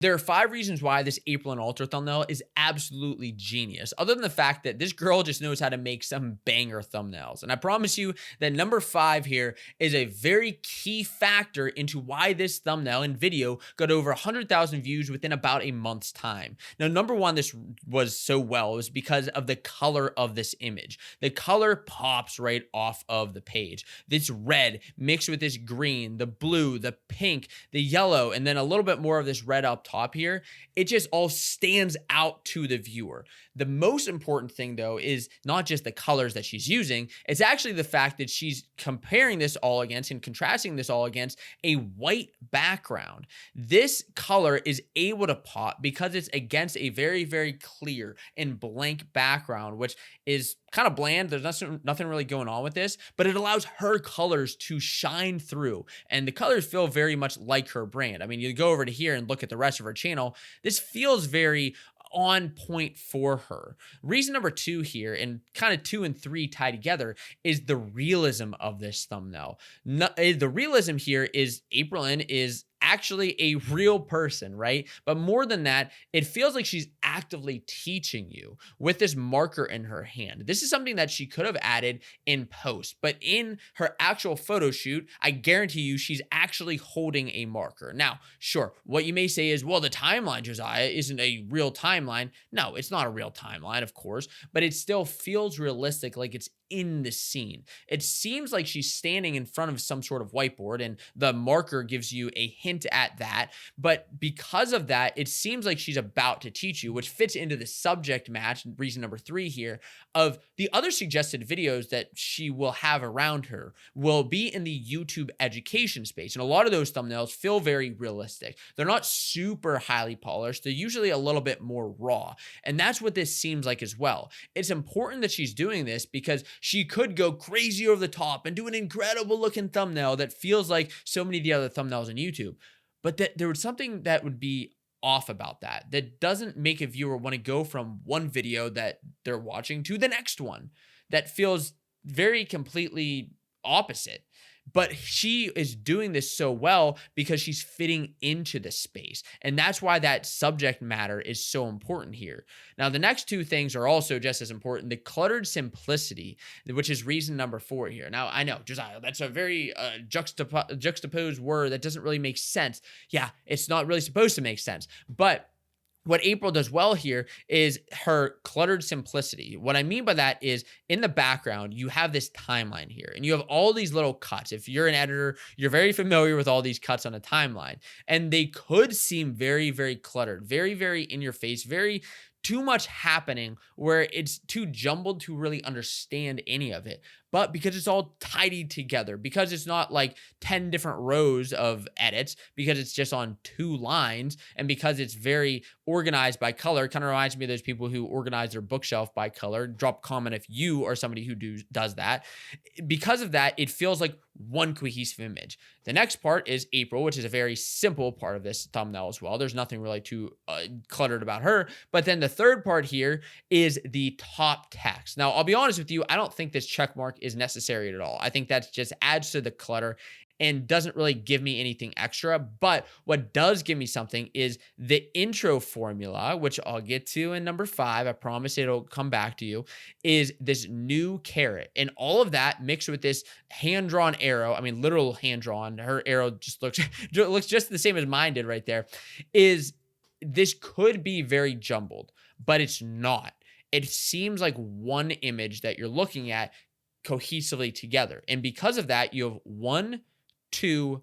There are 5 reasons why this Aprilynne Ultra thumbnail is absolutely genius, other than the fact that this girl just knows how to make some banger thumbnails. And I promise you that number 5 here is a very key factor into why this thumbnail and video got over 100,000 views within about a month's time. Now, number 1, this was so well is because of the color of this image. The color pops right off of the page. This red mixed with this green, the blue, the pink, the yellow, and then a little bit more of this red up top here, it just all stands out to the viewer. The most important thing though is not just the colors that she's using, it's actually the fact that she's comparing this all against and contrasting this all against a white background. This color is able to pop because it's against a very, very clear and blank background, which is kind of bland. There's nothing really going on with this, but it allows her colors to shine through. And the colors feel very much like her brand. I mean, you go over to here and look at the rest of her channel. This feels very on point for her. Reason number 2 here, and kind of 2 and 3 tie together, is the realism of this thumbnail. The realism here is Aprilynne is actually a real person, right? But more than that, it feels like she's actively teaching you with this marker in her hand. This is something that she could have added in post, but in her actual photo shoot, I guarantee you she's actually holding a marker. Now, sure, what you may say is, well, the timeline, Josiah, isn't a real timeline. No, it's not a real timeline, of course, but it still feels realistic, like it's in the scene. It seems like she's standing in front of some sort of whiteboard, and the marker gives you a hint at that. But because of that, it seems like she's about to teach you, which fits into the subject match, reason number 3 here, of the other suggested videos that she will have around her will be in the YouTube education space. And a lot of those thumbnails feel very realistic. They're not super highly polished. They're usually a little bit more raw. And that's what this seems like as well. It's important that she's doing this because she could go crazy over the top and do an incredible looking thumbnail that feels like so many of the other thumbnails on YouTube. But that there was something that would be off about that doesn't make a viewer want to go from one video that they're watching to the next one. That feels very completely opposite. But she is doing this so well because she's fitting into the space. And that's why that subject matter is so important here. Now, the next 2 things are also just as important. The cluttered simplicity, which is reason number 4 here. Now, I know, Josiah, that's a very juxtaposed word that doesn't really make sense. Yeah, it's not really supposed to make sense. But what April does well here is her cluttered simplicity. What I mean by that is in the background, you have this timeline here and you have all these little cuts. If you're an editor, you're very familiar with all these cuts on a timeline, and they could seem very, very cluttered, very, very in your face, very too much happening where it's too jumbled to really understand any of it. But because it's all tidied together, because it's not like 10 different rows of edits, because it's just on 2 lines, and because it's very organized by color, kind of reminds me of those people who organize their bookshelf by color. Drop a comment if you are somebody who does that. Because of that, it feels like one cohesive image. The next part is April, which is a very simple part of this thumbnail as well. There's nothing really too cluttered about her. But then the third part here is the top text. Now, I'll be honest with you, I don't think this check mark is necessary at all. I think that just adds to the clutter and doesn't really give me anything extra. But what does give me something is the intro formula, which I'll get to in number 5. I promise it'll come back to you, is this new caret. And all of that mixed with this hand-drawn arrow, I mean, literal hand-drawn, her arrow just looks just the same as mine did right there, is this could be very jumbled, but it's not. It seems like one image that you're looking at cohesively together. And because of that, you have 1, 2,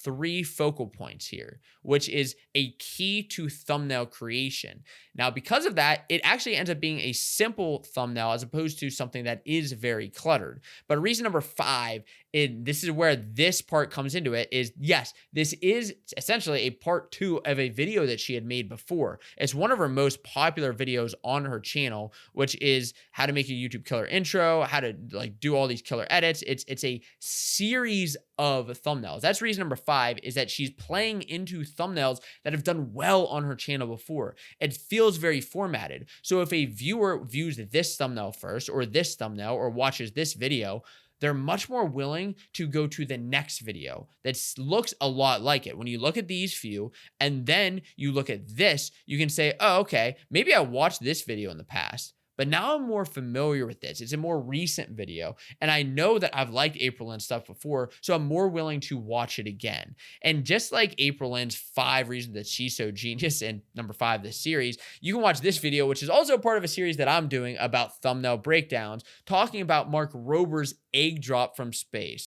3 focal points here, which is a key to thumbnail creation. Now, because of that, it actually ends up being a simple thumbnail as opposed to something that is very cluttered. But reason number 5, this is where this part comes into it, is yes, this is essentially a part 2 of a video that she had made before. It's one of her most popular videos on her channel, which is how to make a YouTube killer intro, how to like do all these killer edits. It's a series of thumbnails. That's reason number 5, is that she's playing into thumbnails that have done well on her channel before. It feels very formatted. So if a viewer views this thumbnail first, or this thumbnail, or watches this video, they're much more willing to go to the next video that looks a lot like it. When you look at these few and then you look at this, you can say, oh, okay, maybe I watched this video in the past, but now I'm more familiar with this. It's a more recent video. And I know that I've liked Aprilynne stuff before, so I'm more willing to watch it again. And just like Aprilynne's 5 reasons that she's so genius and number 5, this series, you can watch this video, which is also part of a series that I'm doing about thumbnail breakdowns, talking about Mark Rober's egg drop from space.